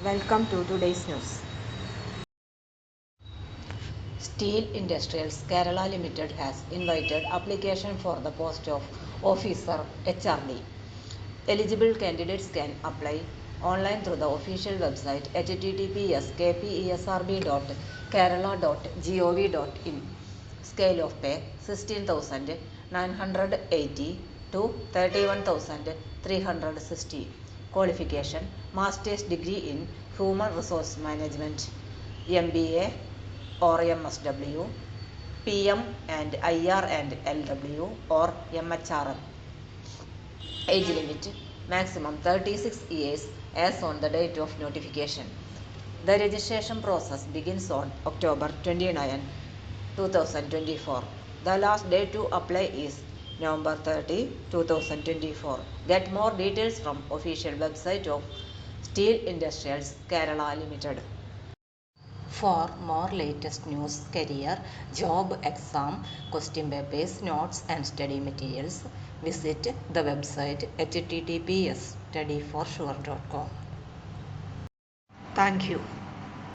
Welcome to today's news. Steel Industrials Kerala Limited has invited application for the post of Officer HRD. Eligible candidates can apply online through the official website https://kpesrb.kerala.gov.in. Scale of pay 16,980 to 31,360. Qualification Master's degree in Human Resource Management, MBA or MSW, PM and IR and LW or MHRM. Age limit maximum 36 years as on the date of notification. The registration process begins on October 29, 2024. The last day to apply is November 30, 2024. Get more details from official website of Steel Industrials Kerala Limited. For more latest news, career, job, exam, question papers, notes and study materials, visit the website https://studyforsure.com. Thank you.